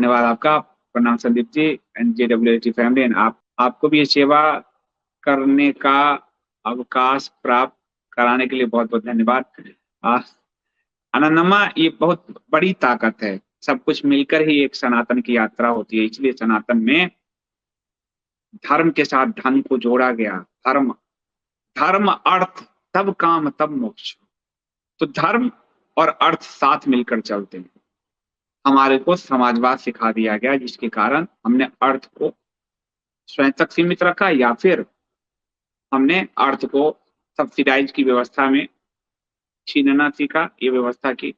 धन्यवाद आपका। प्रणाम Sandeep ji and JWT family and आपको भी ये सेवा करने का अवकाश प्राप्त कराने के लिए बहुत बहुत धन्यवाद। आनंदम्मा, ये बहुत बड़ी ताकत है, सब कुछ मिलकर ही एक सनातन की यात्रा होती है। इसलिए सनातन में धर्म के साथ धन को जोड़ा गया। धर्म धर्म अर्थ तब काम तब मोक्ष। तो धर्म और अर्थ साथ मिलकर चलते हैं। हमारे को समाजवाद सिखा दिया गया, जिसके कारण हमने अर्थ को स्वयं तक सीमित रखा, या फिर हमने अर्थ को सब्सिडाइज की व्यवस्था में छीनना सीखा, ये व्यवस्था की।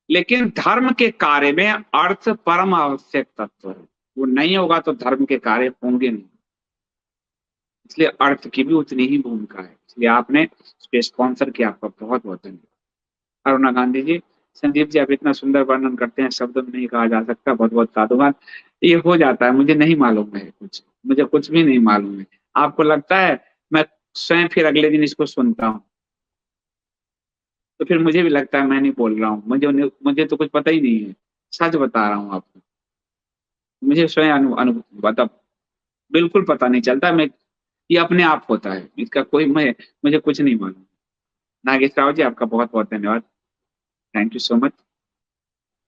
लेकिन धर्म के कार्य में अर्थ परम आवश्यक तत्व है, वो नहीं होगा तो धर्म के कार्य होंगे नहीं। इसलिए अर्थ की भी उतनी ही भूमिका है। इसलिए आपने स्पॉन्सर किया, आपका बहुत बहुत धन्यवाद। अरुणा गांधी जी, संदीप जी आप इतना सुंदर वर्णन करते हैं, शब्दों में नहीं कहा जा सकता, बहुत बहुत साधुवाद। ये हो जाता है, मुझे नहीं मालूम है कुछ, मुझे कुछ भी नहीं मालूम है। आपको लगता है मैं स्वयं फिर अगले दिन इसको सुनता हूँ तो फिर मुझे भी लगता है मैं नहीं बोल रहा हूँ, मुझे तो कुछ पता ही नहीं है। सच बता रहा हूँ आपको, मुझे स्वयं मतलब बिल्कुल पता नहीं चलता। मैं ये अपने आप होता है, इसका कोई मुझे कुछ नहीं मालूम। नागेश राव जी आपका बहुत बहुत धन्यवाद, thank you so much.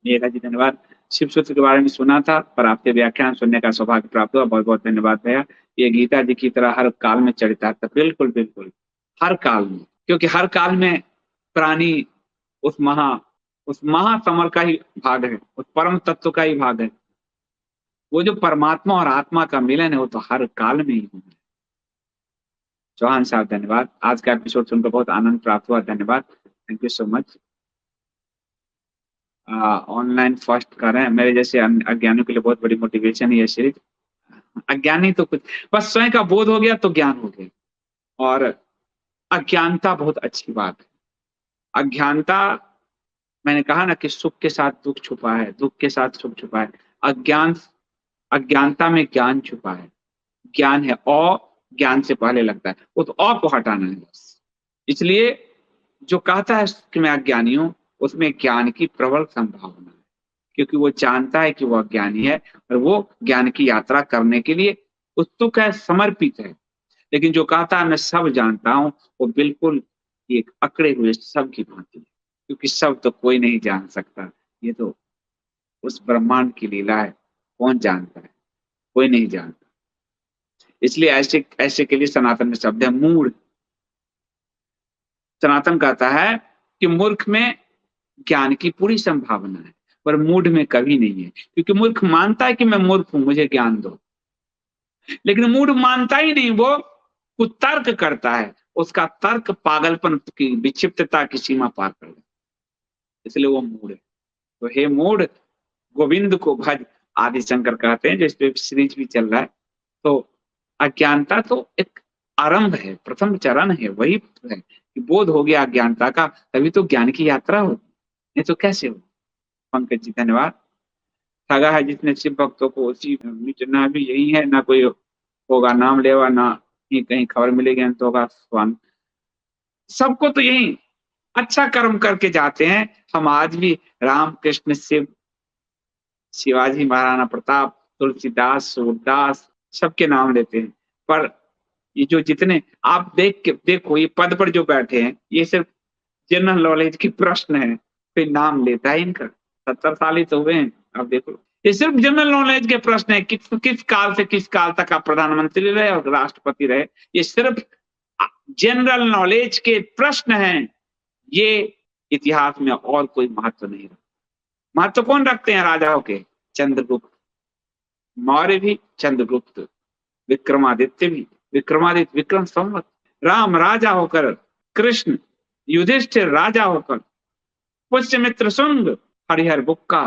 Megha ji धन्यवाद। शिव सूत्र के बारे में सुना था, पर आपके व्याख्यान सुनने का सौभाग्य प्राप्त हुआ, बहुत बहुत धन्यवाद भैया। ये गीता जी की तरह हर काल में चरितार्थ है, बिल्कुल बिल्कुल हर काल में, क्योंकि हर काल में प्राणी उस महासमर का ही भाग है, उस परम तत्व का ही भाग है। वो जो परमात्मा और आत्मा का मिलन है वो तो हर काल में ही होना है। चौहान साहब धन्यवाद, आज का एपिसोड सुनकर बहुत आनंद प्राप्त हुआ, धन्यवाद, thank you so much. Online first कर रहे हैं, मेरे जैसे अज्ञानियों के लिए बहुत बड़ी मोटिवेशन है ये सिर्फ। अज्ञानी तो कुछ, बस स्वयं का बोध हो गया तो ज्ञान हो गया। और अज्ञानता बहुत अच्छी बात है। अज्ञानता, मैंने कहा ना कि सुख के साथ दुख छुपा है, दुख के साथ सुख छुपा है। अज्ञानता में ज्ञान छुपा है। ज्ञान है, ज्ञान से पहले लगता है, वो तो को हटाना है बस। इसलिए जो कहता है कि मैं अज्ञानी हूं, उसमें ज्ञान की प्रबल संभावना है, क्योंकि वो जानता है कि वो अज्ञानी है और वो ज्ञान की यात्रा करने के लिए उत्सुक है, समर्पित है। लेकिन जो कहता है मैं सब जानता हूं, वो बिल्कुल एक अकड़े हुए सब की भांति है, क्योंकि सब तो कोई नहीं जान सकता, ये तो उस ब्रह्मांड की लीला है। कौन जानता है? कोई नहीं जानता। इसलिए ऐसे ऐसे के लिए सनातन में शब्द है मूढ़। सनातन कहता है कि मूर्ख में ज्ञान की पूरी संभावना है, पर मूढ़ में कभी नहीं है, क्योंकि मूर्ख मानता है कि मैं मूर्ख हूं, मुझे ज्ञान दो। लेकिन मूढ़ मानता ही नहीं, वो कुतर्क करता है, उसका तर्क पागलपन की विक्षिप्तता की सीमा पार कर जाता है, इसलिए वो मूढ़ है। तो हे मूढ़, गोविंद को भज, आदि शंकर कहते हैं, जो इस पे सीरीज भी चल रहा है। तो अज्ञानता तो एक आरंभ है, प्रथम चरण है, वही है कि बोध हो गया अज्ञानता का, तभी तो ज्ञान की यात्रा होगी, नहीं तो कैसे हो। पंकज जी धन्यवाद। ठगा है जिसने शिव भक्तों को उसी मिटना भी यही है, ना कोई होगा नाम लेवा, ना ही कहीं खबर मिलेगी तो होगा स्वान। सबको तो यही अच्छा कर्म करके जाते हैं। हम आज भी राम कृष्ण शिव, शिवाजी, महाराणा प्रताप, तुलसीदास, सूरदास, सबके नाम लेते हैं। पर ये जो जितने आप देखो ये पद पर जो बैठे हैं, ये सिर्फ जनरल नॉलेज की प्रश्न है, फिर नाम लेता है इनका। 70 साल ही तो हुए हैं, अब देखो ये सिर्फ जनरल नॉलेज के प्रश्न है, किस काल से किस काल तक आप प्रधानमंत्री रहे और राष्ट्रपति रहे, ये सिर्फ जनरल नॉलेज के प्रश्न हैं। ये इतिहास में और कोई महत्व नहीं रखता। महत्व कौन रखते हैं राजाओं के? चंद्रगुप्त मौर्य भी, चंद्रगुप्त, विक्रमादित्य भी, विक्रमादित्य विक्रम संवत, राम राजा होकर, कृष्ण, युधिष्ठिर राजा होकर, पुष्यमित्र शुंग, हरिहर बुक्का,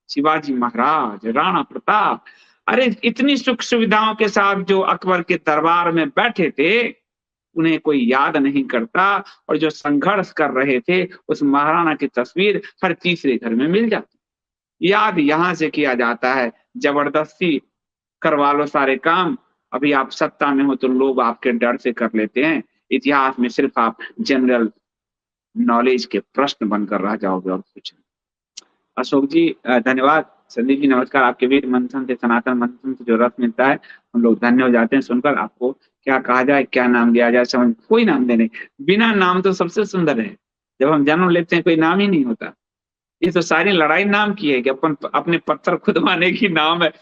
शिवाजी महाराज, राणा प्रताप, अरे इतनी सुख सुविधाओं के साथ जो अकबर के दरबार में बैठे थे, उन्हें कोई याद नहीं करता। और जो संघर्ष कर रहे थे, उस महाराणा की तस्वीर हर तीसरे घर में मिल जाती। याद यहां से किया जाता है, जबरदस्ती करवा लो सारे काम। अभी आप सत्ता में हो तो लोग आपके डर से कर लेते हैं। इतिहास में सिर्फ आप जनरल नॉलेज के प्रश्न बनकर रह जाओगे और कुछ नहीं। अशोक जी धन्यवाद। संदीप जी नमस्कार। आपके वीर मंथन से, सनातन मंथन से जो रस मिलता है, हम लोग धन्य हो जाते हैं सुनकर। आपको क्या कहा जाए, क्या नाम दिया जाए, समझ कोई नाम देने, बिना नाम तो सबसे सुंदर है। जब हम जन्म लेते हैं कोई नाम ही नहीं होता। ये तो सारी लड़ाई नाम की है कि अपन अपने पत्थर खुदवाने की नाम है।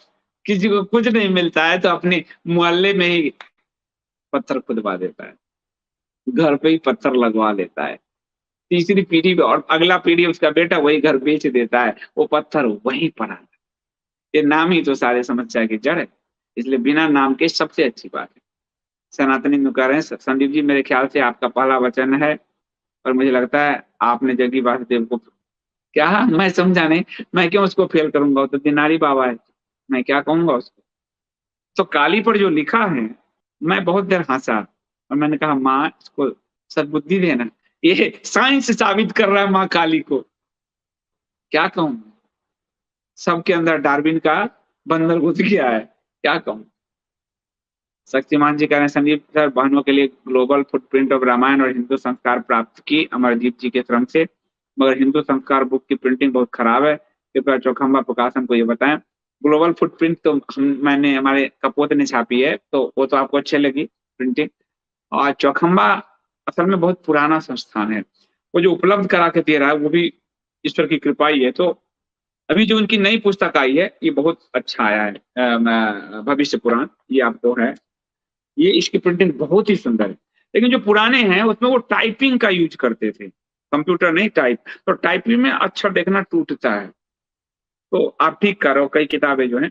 किसी को कुछ नहीं मिलता है तो अपने मोहल्ले में ही पत्थर खुदवा देता है, घर पे ही पत्थर लगवा लेता है। तीसरी पीढ़ी में और अगला पीढ़ी उसका बेटा वही घर बेच देता है, वो पत्थर वहीं पड़ा है। ये नाम ही तो सारे समस्या की जड़ है। इसलिए बिना नाम के सबसे अच्छी बात है। सनातनी नु कह रहे हैं संदीप जी, मेरे ख्याल से आपका पहला वचन है, और मुझे लगता है आपने जग्गी वासुदेव को क्या, मैं समझा नहीं, मैं क्यों उसको फेल करूंगा, वो तो दिनारी बाबा है, मैं क्या कहूंगा उसको। तो काली पर जो लिखा है, मैं बहुत देर हंसा और मैंने कहा माँ इसको सद्बुद्धि देना, ये साइंस साबित कर रहा है माँ काली को। क्या कहूं, सबके अंदर डार्विन का बंदर घुस गया है, क्या कहूं। शक्तिमान जी कह रहे हैं संदीप सर, बहनों के लिए ग्लोबल फुटप्रिंट ऑफ रामायण और हिंदू संस्कार प्राप्त की अमरजीत जी के श्रम से, मगर हिंदू संस्कार बुक की प्रिंटिंग बहुत खराब है, कृपया चौखंबा प्रकाशन को ये बताएं। ग्लोबल फुटप्रिंट तो मैंने हमारे कपोत ने छापी है, तो वो तो आपको अच्छी लगी प्रिंटिंग। और चौखंबा असल में बहुत पुराना संस्थान है, वो जो उपलब्ध करा के दे रहा है वो भी ईश्वर की कृपा ही है। तो अभी जो उनकी नई पुस्तक आई है ये बहुत अच्छा आया है, भविष्य पुराण, ये आपको है, ये इसकी प्रिंटिंग बहुत ही सुंदर है। लेकिन जो पुराने हैं उसमें वो टाइपिंग का यूज करते थे, कंप्यूटर नहीं टाइप, तो टाइपिंग में अक्षर देखना टूटता है। तो आप ठीक कर रहे हो, कई किताबें जो है,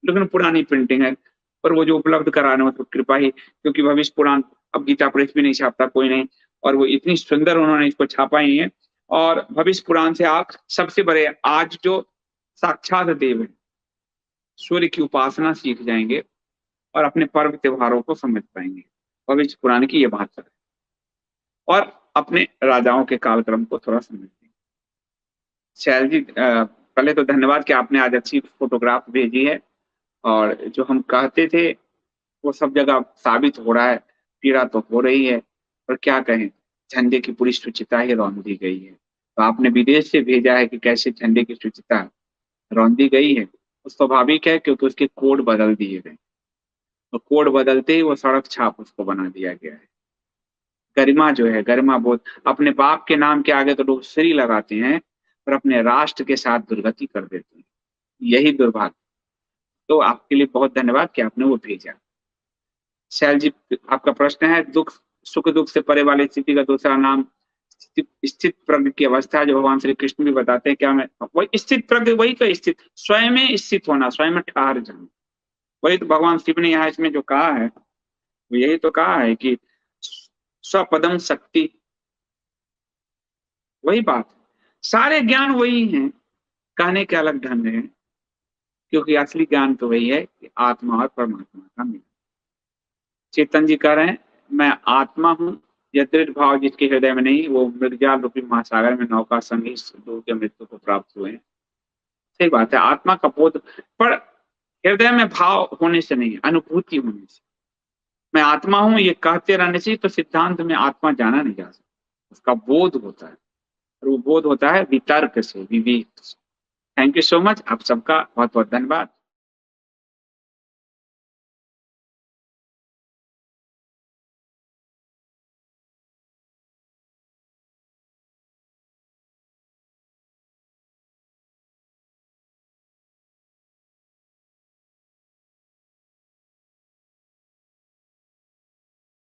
लेकिन पुरानी प्रिंटिंग है। पर वो जो उपलब्ध करा रहे हो तो कृपा ही, क्योंकि भविष्य पुराण अब गीता प्रेस भी नहीं छापता कोई नहीं, और वो इतनी सुंदर उन्होंने इसको छापा ही है। और भविष्य पुराण से आप सबसे बड़े आज जो साक्षात देव है, सूर्य की उपासना सीख जाएंगे और अपने पर्व त्योहारों को समझ पाएंगे। भविष्य पुराण की ये बात है, और अपने राजाओं के कालक्रम को थोड़ा समझेंगे। शैल जी पहले तो धन्यवाद कि आपने आज अच्छी फोटोग्राफ भेजी है, और जो हम कहते थे वो सब जगह साबित हो रहा है। पीड़ा तो हो रही है, पर क्या कहें, झंडे की पूरी शुचिता ही रौंद दी गई है। तो आपने विदेश से भेजा है कि कैसे झंडे की शुचिता रौंद दी गई है, वो स्वाभाविक है क्योंकि उसके कोड बदल दिए गए। तो कोड बदलते ही वो सड़क छाप उसको बना दिया गया है। गरिमा जो है, गरिमा बहुत, अपने बाप के नाम के आगे तो लोग श्री लगाते हैं, पर अपने राष्ट्र के साथ दुर्गति कर देते हैं, यही दुर्भाग्य। तो आपके लिए बहुत धन्यवाद कि आपने वो भेजा। शैल जी आपका प्रश्न है, दुख सुख दुख से परे वाली स्थिति का दूसरा नाम स्थित प्रज्ञ की अवस्था है, जो भगवान श्री कृष्ण भी बताते हैं। क्या मैं वही स्थित प्रज्ञ, वही तो स्थित, स्वयं में स्थित होना, स्वयं में ठहर जाना, वही तो भगवान शिव ने यहाँ इसमें जो कहा है, वो यही तो कहा है कि स्वपदम शक्ति, वही बात। सारे ज्ञान वही हैं, कहने के अलग ढंग है, क्योंकि असली ज्ञान तो वही है कि आत्मा और परमात्मा का मिलन। चेतन जी कह रहे हैं मैं आत्मा हूँ, यह दृढ़ भाव जिसके हृदय में नहीं, वो मृगजाल रूपी महासागर में नौका संग ही के मृत्यु को प्राप्त हुए हैं। सही बात है, आत्मा का बोध, पर हृदय में भाव होने से नहीं, अनुभूति होने से। मैं आत्मा हूं ये कहते रहने से तो सिद्धांत में आत्मा जाना नहीं जा सकता, उसका बोध होता है, और वो बोध होता है वितर्क से, विवेक से। थैंक यू सो मच, आप सबका बहुत बहुत धन्यवाद।